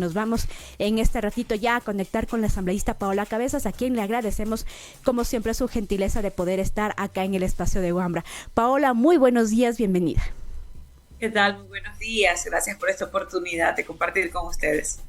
Nos vamos en este ratito ya a conectar con la asambleísta Paola Cabezas, a quien le agradecemos como siempre su gentileza de poder estar acá en el espacio de Wambra. Paola, muy buenos días, bienvenida. ¿Qué tal? Muy buenos días. Gracias por esta oportunidad de compartir con ustedes.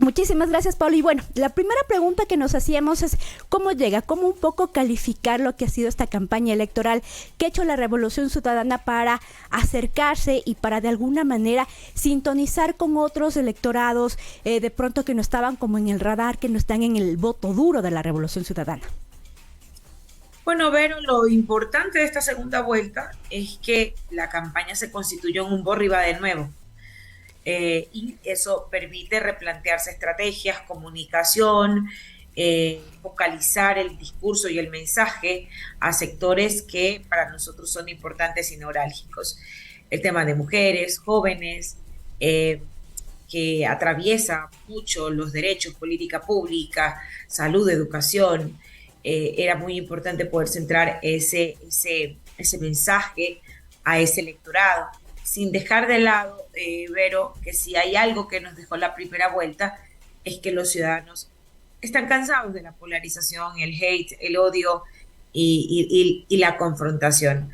Muchísimas gracias, Paola. Y bueno, la primera pregunta que nos hacíamos es cómo un poco calificar lo que ha sido esta campaña electoral que ha hecho la Revolución Ciudadana para acercarse y para de alguna manera sintonizar con otros electorados de pronto que no estaban como en el radar, que no están en el voto duro de la Revolución Ciudadana. Bueno, Vero, lo importante de esta segunda vuelta es que la campaña se constituyó en un borra y va de nuevo. Y eso permite replantearse estrategias, comunicación, focalizar el discurso y el mensaje a sectores que para nosotros son importantes y neurálgicos. El tema de mujeres, jóvenes, que atraviesa mucho los derechos, política pública, salud, educación. Era muy importante poder centrar ese mensaje a ese electorado, sin dejar de lado, Vero, que si hay algo que nos dejó la primera vuelta, es que los ciudadanos están cansados de la polarización, el hate, el odio y la confrontación.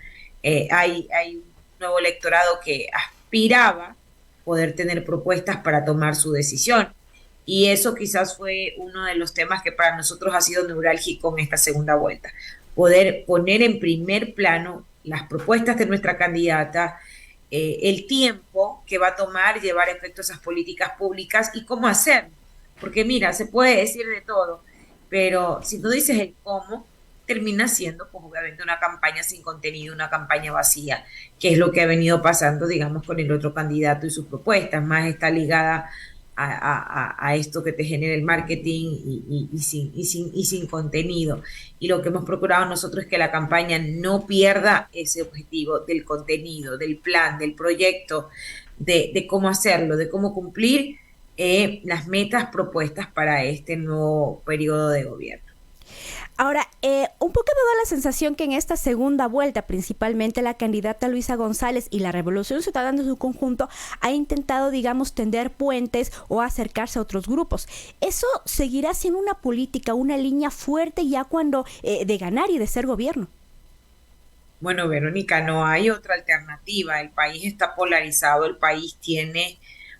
Hay un nuevo electorado que aspiraba poder tener propuestas para tomar su decisión. Y eso quizás fue uno de los temas que para nosotros ha sido neurálgico en esta segunda vuelta. Poder poner en primer plano las propuestas de nuestra candidata, el tiempo que va a tomar llevar a efecto esas políticas públicas y cómo hacerlo. Porque mira, se puede decir de todo, pero si no dices el cómo, termina siendo pues obviamente una campaña sin contenido, una campaña vacía, que es lo que ha venido pasando, digamos, con el otro candidato y sus propuestas. Más está ligada a esto que te genera el marketing y sin contenido. Y lo que hemos procurado nosotros es que la campaña no pierda ese objetivo del contenido, del plan, del proyecto, de cómo hacerlo, de cómo cumplir las metas propuestas para este nuevo periodo de gobierno. Ahora, un poco me da la sensación que en esta segunda vuelta, principalmente la candidata Luisa González y la Revolución Ciudadana en su conjunto ha intentado, digamos, tender puentes o acercarse a otros grupos. ¿Eso seguirá siendo una política, una línea fuerte ya cuando de ganar y de ser gobierno? Bueno, Verónica, no hay otra alternativa. El país está polarizado, el país tiene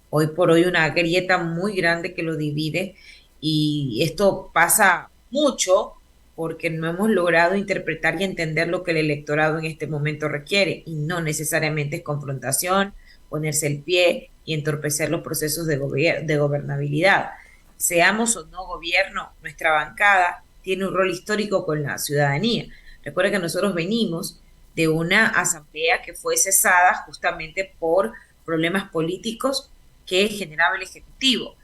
hoy por hoy una grieta muy grande que lo divide y esto pasa mucho porque no hemos logrado interpretar y entender lo que el electorado en este momento requiere y no necesariamente es confrontación, ponerse el pie y entorpecer los procesos de gobernabilidad. Seamos o no gobierno, nuestra bancada tiene un rol histórico con la ciudadanía. Recuerda que nosotros venimos de una asamblea que fue cesada justamente por problemas políticos que generaba el Ejecutivo.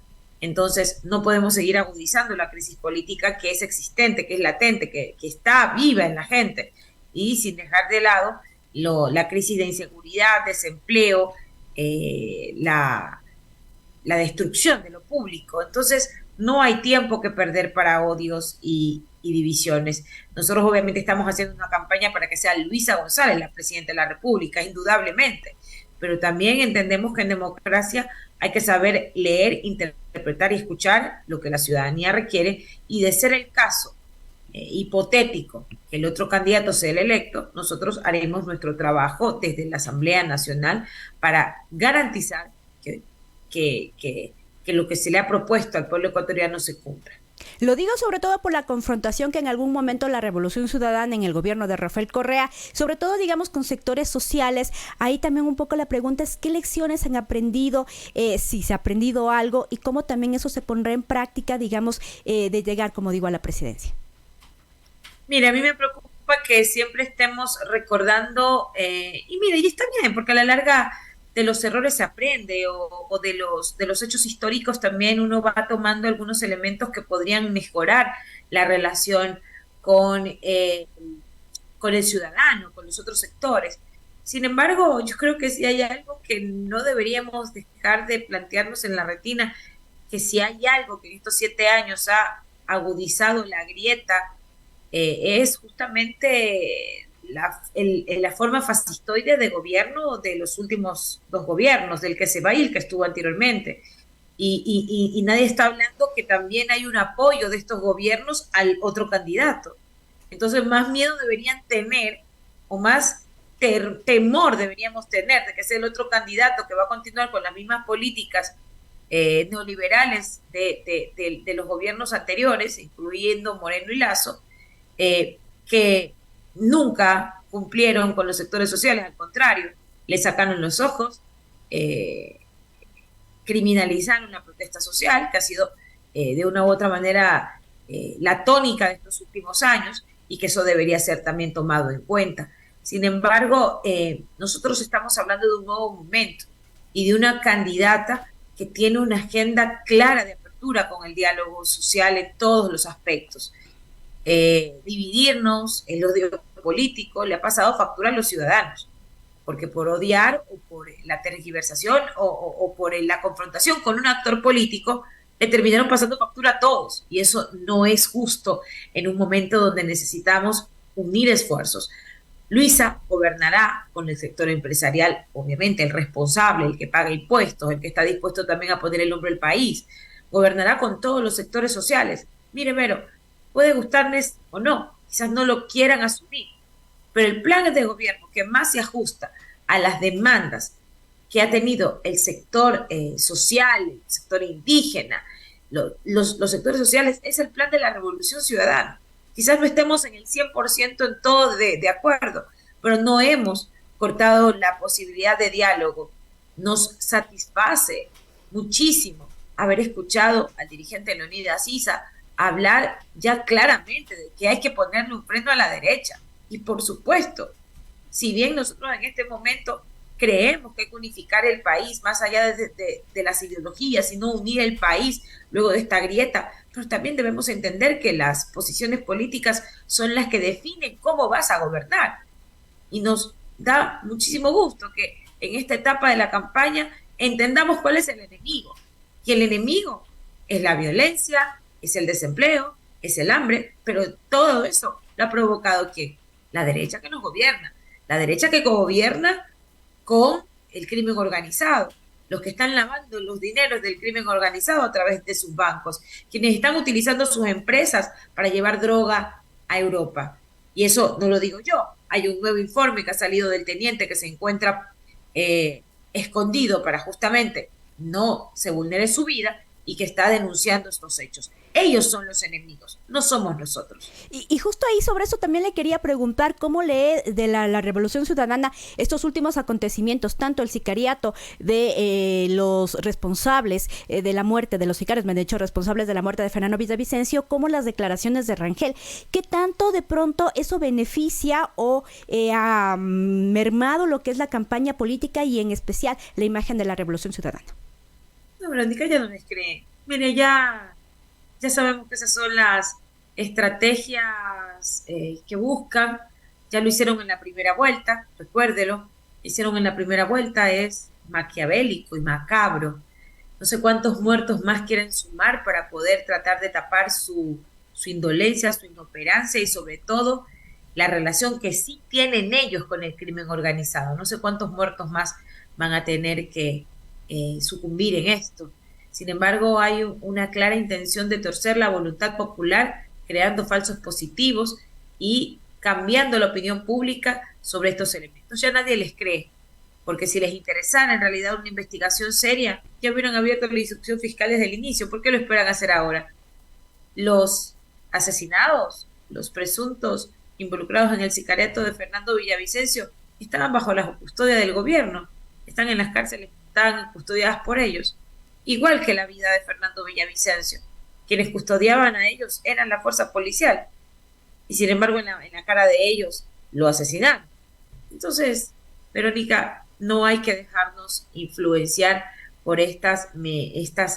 Entonces, no podemos seguir agudizando la crisis política que es existente, que es latente, que está viva en la gente, y sin dejar de lado la crisis de inseguridad, desempleo, la destrucción de lo público. Entonces, no hay tiempo que perder para odios y divisiones. Nosotros obviamente estamos haciendo una campaña para que sea Luisa González la presidenta de la República, indudablemente, pero también entendemos que en democracia hay que saber leer, interpretar y escuchar lo que la ciudadanía requiere, y de ser el caso hipotético que el otro candidato sea el electo, nosotros haremos nuestro trabajo desde la Asamblea Nacional para garantizar que lo que se le ha propuesto al pueblo ecuatoriano se cumpla. Lo digo sobre todo por la confrontación que en algún momento la Revolución Ciudadana en el gobierno de Rafael Correa, sobre todo digamos con sectores sociales, ahí también un poco la pregunta es qué lecciones han aprendido, si se ha aprendido algo y cómo también eso se pondrá en práctica, digamos, de llegar, como digo, a la presidencia. Mira, a mí me preocupa que siempre estemos recordando, y mira, y está bien, porque a la larga de los errores se aprende o de los hechos históricos también uno va tomando algunos elementos que podrían mejorar la relación con, con el ciudadano, con los otros sectores. Sin embargo, yo creo que si hay algo que no deberíamos dejar de plantearnos en la retina, que si hay algo que en estos 7 años ha agudizado la grieta, es justamente la forma fascistoide de gobierno de los últimos 2 gobiernos, del que se va y el que estuvo anteriormente. y nadie está hablando que también hay un apoyo de estos gobiernos al otro candidato. Entonces, más miedo deberían tener, o más temor deberíamos tener de que sea el otro candidato que va a continuar con las mismas políticas neoliberales de los gobiernos anteriores, incluyendo Moreno y Lazo, que nunca cumplieron con los sectores sociales, al contrario, le sacaron los ojos, criminalizaron la protesta social, que ha sido de una u otra manera la tónica de estos últimos años, y que eso debería ser también tomado en cuenta. Sin embargo, nosotros estamos hablando de un nuevo momento y de una candidata que tiene una agenda clara de apertura con el diálogo social en todos los aspectos. Dividirnos, el odio político, le ha pasado factura a los ciudadanos, porque por odiar o por la tergiversación o por la confrontación con un actor político, le terminaron pasando factura a todos, y eso no es justo en un momento donde necesitamos unir esfuerzos. Luisa gobernará con el sector empresarial, obviamente el responsable, el que paga impuestos, el que está dispuesto también a poner el hombro al país. Gobernará con todos los sectores sociales. Mire, Vero, puede gustarles o no, quizás no lo quieran asumir, pero el plan de gobierno que más se ajusta a las demandas que ha tenido el sector social, el sector indígena, los sectores sociales, es el plan de la Revolución Ciudadana. Quizás no estemos en el 100% en todo de acuerdo, pero no hemos cortado la posibilidad de diálogo. Nos satisface muchísimo haber escuchado al dirigente Leonidas Issa hablar ya claramente de que hay que ponerle un freno a la derecha. Y por supuesto, si bien nosotros en este momento creemos que hay que unificar el país más allá de las ideologías, sino unir el país luego de esta grieta, pero también debemos entender que las posiciones políticas son las que definen cómo vas a gobernar. Y nos da muchísimo gusto que en esta etapa de la campaña entendamos cuál es el enemigo. Y el enemigo es la violencia, es el desempleo, es el hambre, pero todo eso lo ha provocado ¿quién? La derecha que nos gobierna. La derecha que gobierna con el crimen organizado, los que están lavando los dineros del crimen organizado a través de sus bancos, quienes están utilizando sus empresas para llevar droga a Europa. Y eso no lo digo yo, hay un nuevo informe que ha salido del teniente que se encuentra escondido para justamente no se vulnere su vida y que está denunciando estos hechos. Ellos son los enemigos, no somos nosotros. Y justo ahí sobre eso también le quería preguntar cómo lee de la Revolución Ciudadana estos últimos acontecimientos, tanto el sicariato de los responsables de la muerte, de los sicarios, me han dicho responsables de la muerte de Fernando Villavicencio, como las declaraciones de Rangel. ¿Qué tanto de pronto eso beneficia o ha mermado lo que es la campaña política y en especial la imagen de la Revolución Ciudadana? No, Verónica, ya no les cree. Mire, ya sabemos que esas son las estrategias que buscan. Ya lo hicieron en la primera vuelta, recuérdelo. Lo hicieron en la primera vuelta, es maquiavélico y macabro. No sé cuántos muertos más quieren sumar para poder tratar de tapar su indolencia, su inoperancia y sobre todo la relación que sí tienen ellos con el crimen organizado. No sé cuántos muertos más van a tener que sucumbir en esto. Sin embargo, hay una clara intención de torcer la voluntad popular, creando falsos positivos y cambiando la opinión pública sobre estos elementos. Ya nadie les cree, porque si les interesara en realidad una investigación seria, ya hubieran abierto la instrucción fiscal desde el inicio. ¿Por qué lo esperan hacer ahora? Los asesinados, los presuntos involucrados en el sicariato de Fernando Villavicencio, estaban bajo la custodia del gobierno, están en las cárceles, están custodiadas por ellos. Igual que la vida de Fernando Villavicencio. Quienes custodiaban a ellos eran la fuerza policial. Y sin embargo, en la cara de ellos lo asesinaron. Entonces, Verónica, no hay que dejarnos influenciar por estas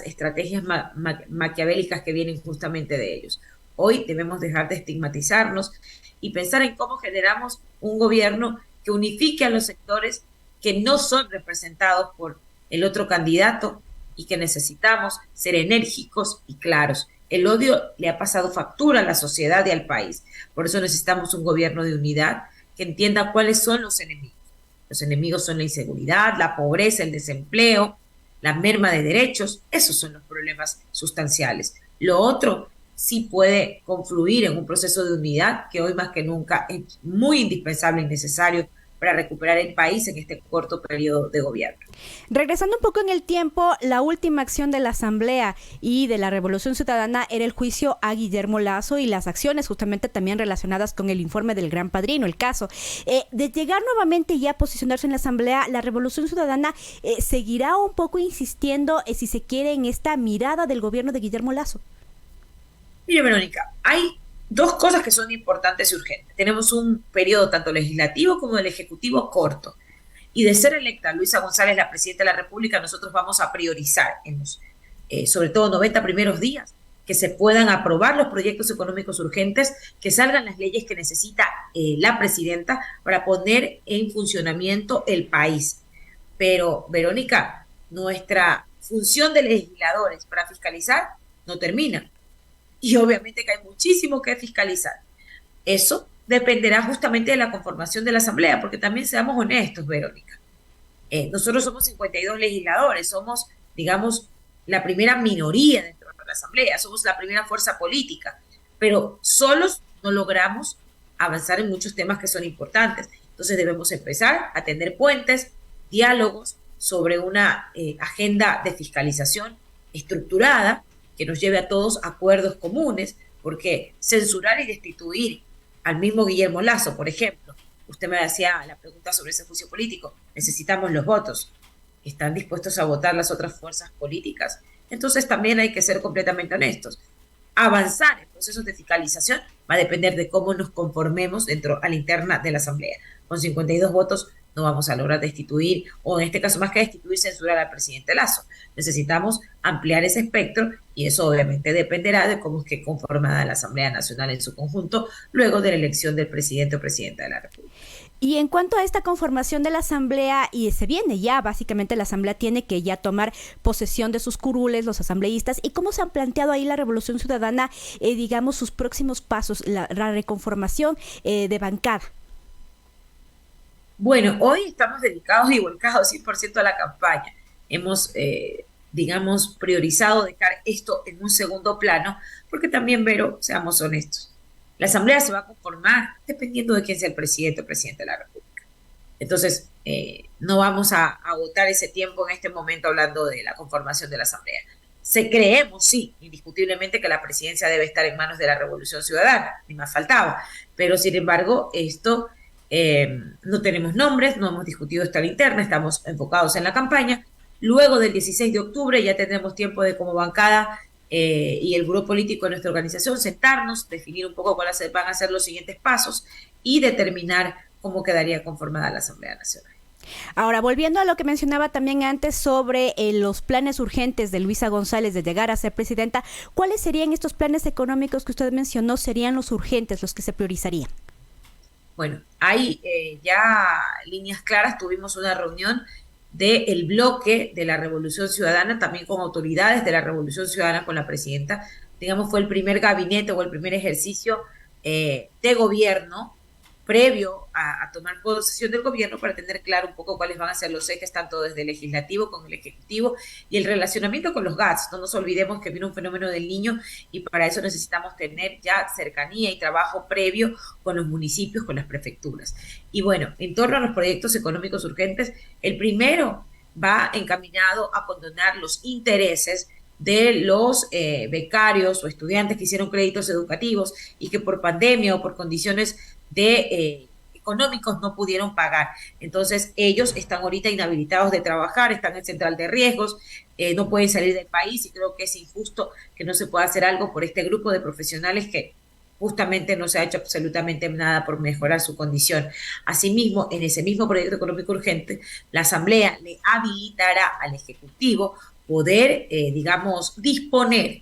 estrategias maquiavélicas que vienen justamente de ellos. Hoy debemos dejar de estigmatizarnos y pensar en cómo generamos un gobierno que unifique a los sectores que no son representados por el otro candidato y que necesitamos ser enérgicos y claros. El odio le ha pasado factura a la sociedad y al país. Por eso necesitamos un gobierno de unidad que entienda cuáles son los enemigos. Los enemigos son la inseguridad, la pobreza, el desempleo, la merma de derechos, esos son los problemas sustanciales. Lo otro sí puede confluir en un proceso de unidad que hoy más que nunca es muy indispensable y necesario para recuperar el país en este corto periodo de gobierno. Regresando un poco en el tiempo, la última acción de la Asamblea y de la Revolución Ciudadana era el juicio a Guillermo Lasso y las acciones justamente también relacionadas con el informe del Gran Padrino, el caso. De llegar nuevamente ya a posicionarse en la Asamblea, la Revolución Ciudadana seguirá un poco insistiendo, si se quiere, en esta mirada del gobierno de Guillermo Lasso. Mire, Verónica, hay dos cosas que son importantes y urgentes. Tenemos un periodo tanto legislativo como del ejecutivo corto. Y de ser electa Luisa González, la presidenta de la República, nosotros vamos a priorizar en los, sobre todo 90 primeros días, que se puedan aprobar los proyectos económicos urgentes, que salgan las leyes que necesita la presidenta para poner en funcionamiento el país. Pero, Verónica, nuestra función de legisladores para fiscalizar no termina. Y obviamente que hay muchísimo que fiscalizar. Eso dependerá justamente de la conformación de la Asamblea, porque también seamos honestos, Verónica. Nosotros somos 52 legisladores, somos, digamos, la primera minoría dentro de la Asamblea, somos la primera fuerza política, pero solos no logramos avanzar en muchos temas que son importantes. Entonces debemos empezar a tender puentes, diálogos sobre una agenda de fiscalización estructurada que nos lleve a todos a acuerdos comunes, porque censurar y destituir al mismo Guillermo Lasso, por ejemplo, usted me hacía la pregunta sobre ese juicio político, necesitamos los votos, ¿están dispuestos a votar las otras fuerzas políticas? Entonces también hay que ser completamente honestos. Avanzar en procesos de fiscalización va a depender de cómo nos conformemos dentro a la interna de la Asamblea. Con 52 votos no vamos a lograr destituir, o en este caso más que destituir, censurar al presidente Lasso. Necesitamos ampliar ese espectro y eso obviamente dependerá de cómo es que conformada la Asamblea Nacional en su conjunto luego de la elección del presidente o presidenta de la República. Y en cuanto a esta conformación de la Asamblea, y se viene ya, básicamente la Asamblea tiene que ya tomar posesión de sus curules, los asambleístas, y cómo se han planteado ahí la Revolución Ciudadana, digamos, sus próximos pasos, la reconformación de bancada. Bueno, hoy estamos dedicados y volcados 100% a la campaña. Hemos, digamos, priorizado dejar esto en un segundo plano, porque también, Vero, seamos honestos, la Asamblea se va a conformar dependiendo de quién sea el presidente o presidente de la República. Entonces, no vamos a agotar ese tiempo en este momento hablando de la conformación de la Asamblea. Creemos, sí, indiscutiblemente que la presidencia debe estar en manos de la Revolución Ciudadana, ni más faltaba, pero sin embargo, esto no tenemos nombres, no hemos discutido esta interna, estamos enfocados en la campaña. Luego del 16 de octubre ya tendremos tiempo de como bancada y el grupo político de nuestra organización sentarnos, definir un poco cuáles van a ser los siguientes pasos y determinar cómo quedaría conformada la Asamblea Nacional. Ahora, volviendo a lo que mencionaba también antes sobre los planes urgentes de Luisa González de llegar a ser presidenta, ¿cuáles serían estos planes económicos que usted mencionó serían los urgentes, los que se priorizarían? Bueno, hay ya líneas claras, tuvimos una reunión del bloque de la Revolución Ciudadana, también con autoridades de la Revolución Ciudadana, con la presidenta. Digamos, fue el primer gabinete o el primer ejercicio de gobierno previo a tomar posesión del gobierno para tener claro un poco cuáles van a ser los ejes, tanto desde el legislativo con el ejecutivo y el relacionamiento con los GATS. No nos olvidemos que vino un fenómeno del Niño y para eso necesitamos tener ya cercanía y trabajo previo con los municipios, con las prefecturas. Y bueno, en torno a los proyectos económicos urgentes, el primero va encaminado a condonar los intereses de los becarios o estudiantes que hicieron créditos educativos y que por pandemia o por condiciones económicos no pudieron pagar. Entonces ellos están ahorita inhabilitados de trabajar, están en central de riesgos, no pueden salir del país y creo que es injusto que no se pueda hacer algo por este grupo de profesionales que justamente no se ha hecho absolutamente nada por mejorar su condición. Asimismo, en ese mismo proyecto económico urgente, la Asamblea le habilitará al Ejecutivo poder, digamos, disponer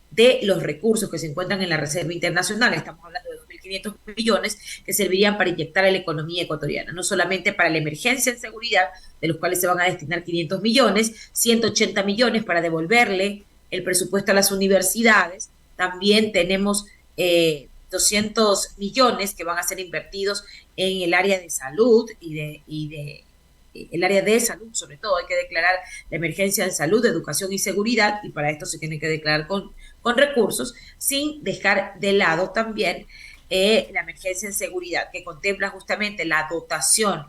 de los recursos que se encuentran en la Reserva Internacional. Estamos hablando de 2.500 millones que servirían para inyectar a la economía ecuatoriana, no solamente para la emergencia en seguridad, de los cuales se van a destinar 500 millones, 180 millones para devolverle el presupuesto a las universidades. También tenemos 200 millones que van a ser invertidos en el área de salud y de el área de salud, sobre todo hay que declarar la emergencia de salud, de educación y seguridad, y para esto se tiene que declarar con recursos, sin dejar de lado también la emergencia en seguridad, que contempla justamente la dotación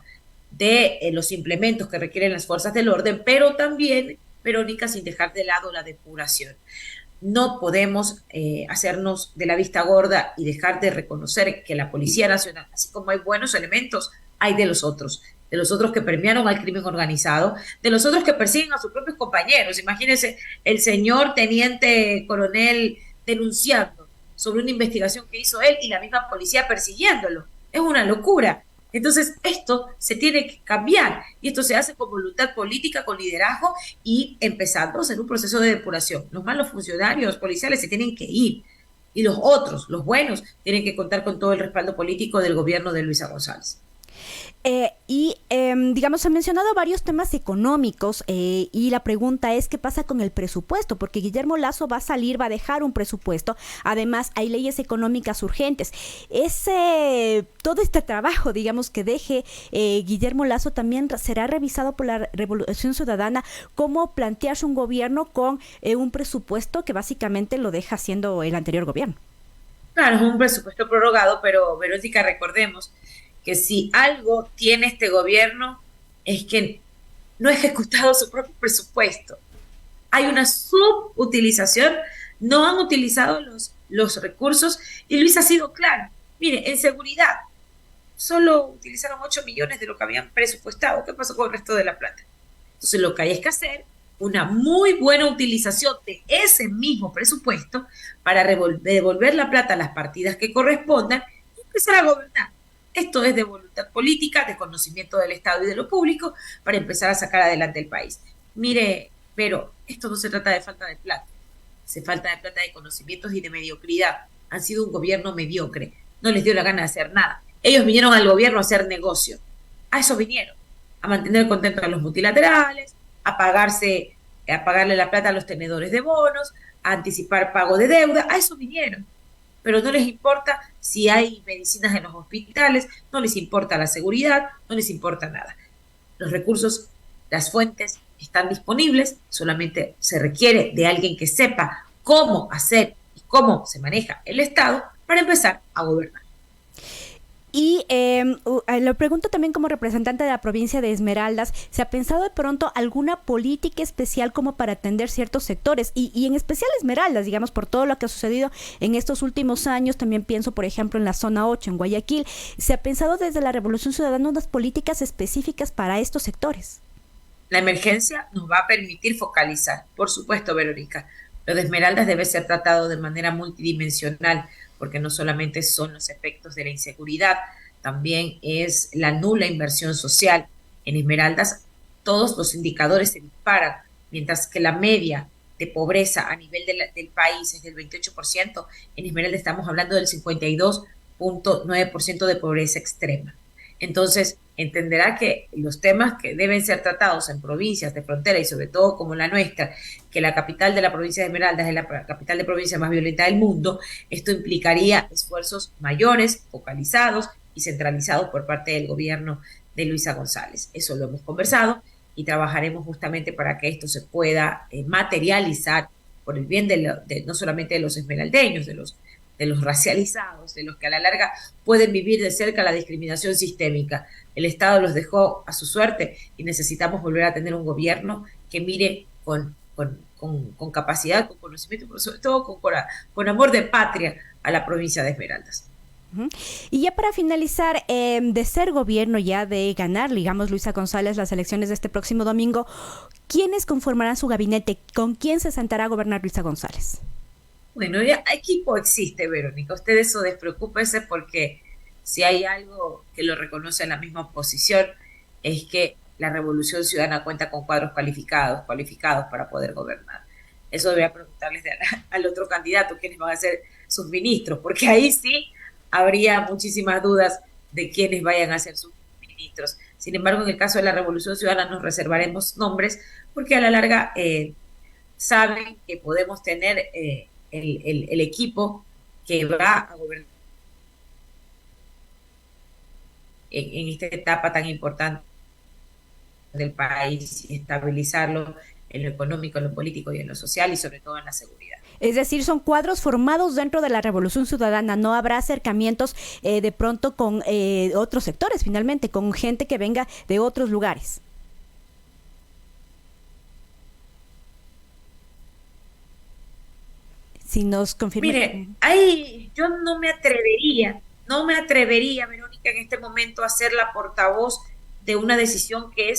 de los implementos que requieren las fuerzas del orden, pero también, Verónica, sin dejar de lado la depuración. No podemos hacernos de la vista gorda y dejar de reconocer que la Policía Nacional, así como hay buenos elementos, hay de los otros que permearon al crimen organizado, de los otros que persiguen a sus propios compañeros. Imagínense el señor teniente coronel denunciando sobre una investigación que hizo él y la misma policía persiguiéndolo. Es una locura. Entonces, esto se tiene que cambiar y esto se hace con voluntad política, con liderazgo y empezando a hacer un proceso de depuración. Los malos funcionarios policiales se tienen que ir y los otros, los buenos, tienen que contar con todo el respaldo político del gobierno de Luisa González. Digamos, se han mencionado varios temas económicos y la pregunta es qué pasa con el presupuesto, porque Guillermo Lasso va a dejar un presupuesto, además hay leyes económicas urgentes. Todo este trabajo, digamos, que deje Guillermo Lasso también será revisado por la Revolución Ciudadana, cómo plantearse un gobierno con un presupuesto que básicamente lo deja haciendo el anterior gobierno. Claro, es un presupuesto prorrogado, pero Verónica, recordemos que si algo tiene este gobierno es que no ha ejecutado su propio presupuesto. Hay una subutilización, no han utilizado los recursos y Luis ha sido claro. Mire, en seguridad solo utilizaron 8 millones de lo que habían presupuestado. ¿Qué pasó con el resto de la plata? Entonces lo que hay es que hacer una muy buena utilización de ese mismo presupuesto para devolver la plata a las partidas que correspondan y empezar a gobernar. Esto es de voluntad política, de conocimiento del Estado y de lo público para empezar a sacar adelante el país. Mire, pero esto no se trata de falta de plata, se falta de plata de conocimientos y de mediocridad. Han sido un gobierno mediocre, no les dio la gana de hacer nada. Ellos vinieron al gobierno a hacer negocio, a eso vinieron, a mantener contento a los multilaterales, a pagarle la plata a los tenedores de bonos, a anticipar pago de deuda, a eso vinieron. Pero no les importa si hay medicinas en los hospitales, no les importa la seguridad, no les importa nada. Los recursos, las fuentes están disponibles, solamente se requiere de alguien que sepa cómo hacer y cómo se maneja el Estado para empezar a gobernar. Y lo pregunto también como representante de la provincia de Esmeraldas, ¿se ha pensado de pronto alguna política especial como para atender ciertos sectores? Y en especial Esmeraldas, digamos, por todo lo que ha sucedido en estos últimos años, también pienso, por ejemplo, en la zona 8, en Guayaquil. ¿Se ha pensado desde la Revolución Ciudadana unas políticas específicas para estos sectores? La emergencia nos va a permitir focalizar, por supuesto, Verónica. Lo de Esmeraldas debe ser tratado de manera multidimensional, porque no solamente son los efectos de la inseguridad, también es la nula inversión social. En Esmeraldas todos los indicadores se disparan, mientras que la media de pobreza a nivel del país es del 28%, en Esmeraldas estamos hablando del 52.9% de pobreza extrema. Entonces, entenderá que los temas que deben ser tratados en provincias de frontera y sobre todo como la nuestra, que la capital de la provincia de Esmeraldas es la capital de provincia más violenta del mundo, esto implicaría esfuerzos mayores, focalizados y centralizados por parte del gobierno de Luisa González. Eso lo hemos conversado y trabajaremos justamente para que esto se pueda materializar por el bien no solamente de los esmeraldeños, de los racializados, de los que a la larga pueden vivir de cerca la discriminación sistémica. El Estado los dejó a su suerte y necesitamos volver a tener un gobierno que mire con capacidad, con conocimiento, pero sobre todo con amor de patria a la provincia de Esmeraldas. Y ya para finalizar, de ser gobierno, ya de ganar, digamos, Luisa González las elecciones de este próximo domingo, ¿quiénes conformarán su gabinete? ¿Con quién se sentará a gobernar Luisa González? Bueno, ya equipo existe, Verónica. Usted eso despreocúpese porque si hay algo que lo reconoce en la misma oposición es que la Revolución Ciudadana cuenta con cuadros cualificados para poder gobernar. Eso debería preguntarles al otro candidato quiénes van a ser sus ministros, porque ahí sí habría muchísimas dudas de quiénes vayan a ser sus ministros. Sin embargo, en el caso de la Revolución Ciudadana nos reservaremos nombres porque a la larga saben que podemos tener el equipo que va a gobernar en esta etapa tan importante del país y estabilizarlo en lo económico, en lo político y en lo social y sobre todo en la seguridad. Es decir, son cuadros formados dentro de la Revolución Ciudadana, no habrá acercamientos de pronto con otros sectores, finalmente, con gente que venga de otros lugares. Si nos confirma. Mire, ahí yo no me atrevería, Verónica, en este momento a ser la portavoz de una decisión que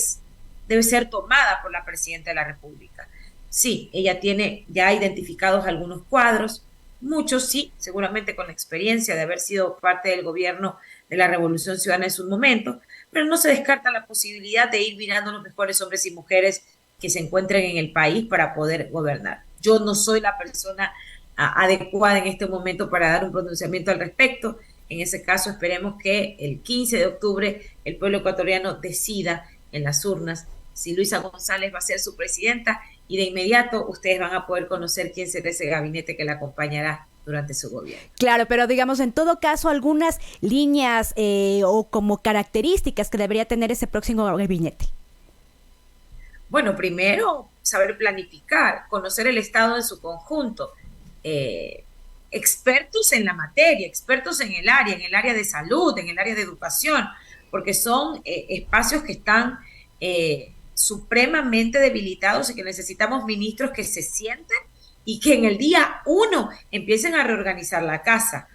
debe ser tomada por la presidenta de la República. Sí, ella tiene ya identificados algunos cuadros, muchos sí, seguramente con la experiencia de haber sido parte del gobierno de la Revolución Ciudadana en su momento, pero no se descarta la posibilidad de ir mirando los mejores hombres y mujeres que se encuentren en el país para poder gobernar. Yo no soy la persona adecuada en este momento para dar un pronunciamiento al respecto. En ese caso, esperemos que el 15 de octubre el pueblo ecuatoriano decida en las urnas si Luisa González va a ser su presidenta y de inmediato ustedes van a poder conocer quién será ese gabinete que la acompañará durante su gobierno. Claro, pero digamos, en todo caso, algunas líneas o como características que debería tener ese próximo gabinete. Bueno, primero, saber planificar, conocer el Estado en su conjunto, expertos en la materia, expertos en el área de salud, en el área de educación, porque son espacios que están supremamente debilitados y que necesitamos ministros que se sienten y que en el día 1 empiecen a reorganizar la casa.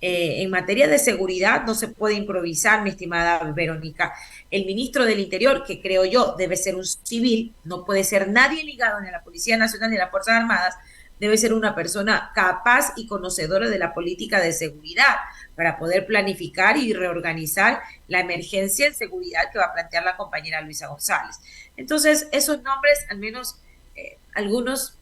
En materia de seguridad no se puede improvisar, mi estimada Verónica. El ministro del Interior, que creo yo debe ser un civil, no puede ser nadie ligado ni a la Policía Nacional ni a las Fuerzas Armadas, debe ser una persona capaz y conocedora de la política de seguridad para poder planificar y reorganizar la emergencia en seguridad que va a plantear la compañera Luisa González. Entonces, esos nombres, al menos algunos,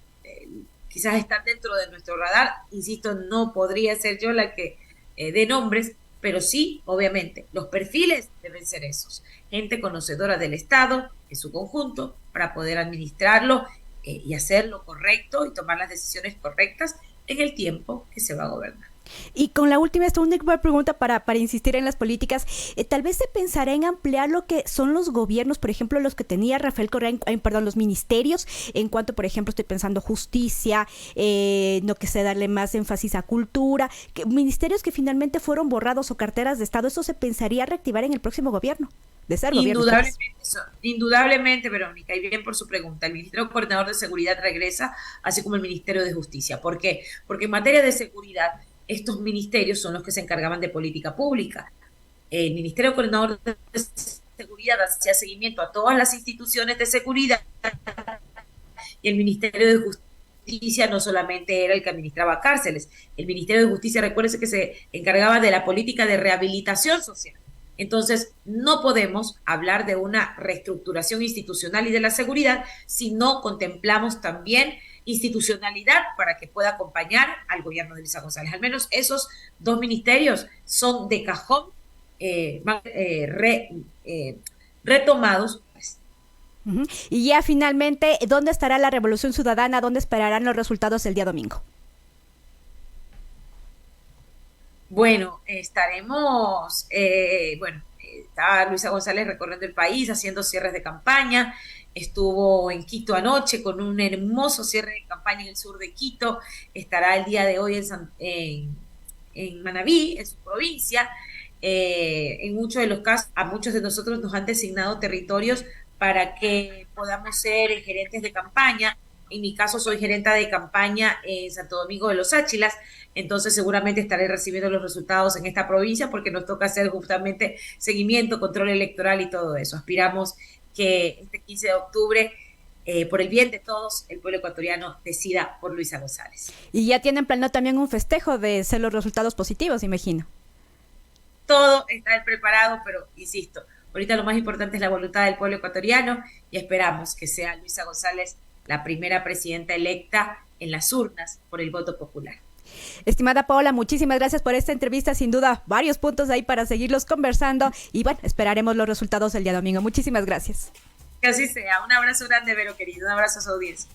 quizás están dentro de nuestro radar. Insisto, no podría ser yo la que dé nombres, pero sí, obviamente, los perfiles deben ser esos. Gente conocedora del Estado, en su conjunto, para poder administrarlo y hacer lo correcto y tomar las decisiones correctas en el tiempo que se va a gobernar. Y con la última pregunta para insistir en las políticas, tal vez se pensará en ampliar lo que son los gobiernos, por ejemplo, los que tenía Rafael Correa, los ministerios, en cuanto, por ejemplo, estoy pensando justicia, no que sé, darle más énfasis a cultura, ministerios que finalmente fueron borrados o carteras de Estado. ¿Eso se pensaría reactivar en el próximo gobierno? De ser Indudablemente, Verónica, y bien por su pregunta. El Ministerio Coordinador de Seguridad regresa, así como el Ministerio de Justicia. ¿Por qué? Porque en materia de seguridad, estos ministerios son los que se encargaban de política pública. El Ministerio Coordinador de Seguridad hacía seguimiento a todas las instituciones de seguridad y el Ministerio de Justicia no solamente era el que administraba cárceles. El Ministerio de Justicia, recuérdese que se encargaba de la política de rehabilitación social. Entonces, no podemos hablar de una reestructuración institucional y de la seguridad si no contemplamos también institucionalidad para que pueda acompañar al gobierno de Luisa González. Al menos esos dos ministerios son de cajón retomados. Uh-huh. Y ya finalmente, ¿dónde estará la Revolución Ciudadana? ¿Dónde esperarán los resultados el día domingo? Bueno, estaremos, está Luisa González recorriendo el país, haciendo cierres de campaña. Estuvo en Quito anoche con un hermoso cierre de campaña en el sur de Quito. Estará el día de hoy en Manabí, en su provincia. En muchos de los casos, a muchos de nosotros nos han designado territorios para que podamos ser gerentes de campaña. En mi caso, soy gerenta de campaña en Santo Domingo de los Áchilas, entonces seguramente estaré recibiendo los resultados en esta provincia porque nos toca hacer justamente seguimiento, control electoral y todo eso. Aspiramos que este 15 de octubre, por el bien de todos, el pueblo ecuatoriano decida por Luisa González. Y ya tienen planeado también un festejo de ser los resultados positivos, imagino. Todo está preparado, pero insisto, ahorita lo más importante es la voluntad del pueblo ecuatoriano y esperamos que sea Luisa González la primera presidenta electa en las urnas por el voto popular. Estimada Paola, muchísimas gracias por esta entrevista, sin duda varios puntos ahí para seguirlos conversando y bueno, esperaremos los resultados el día domingo. Muchísimas gracias. Que así sea. Un abrazo grande, Vero, querido. Un abrazo a su audiencia.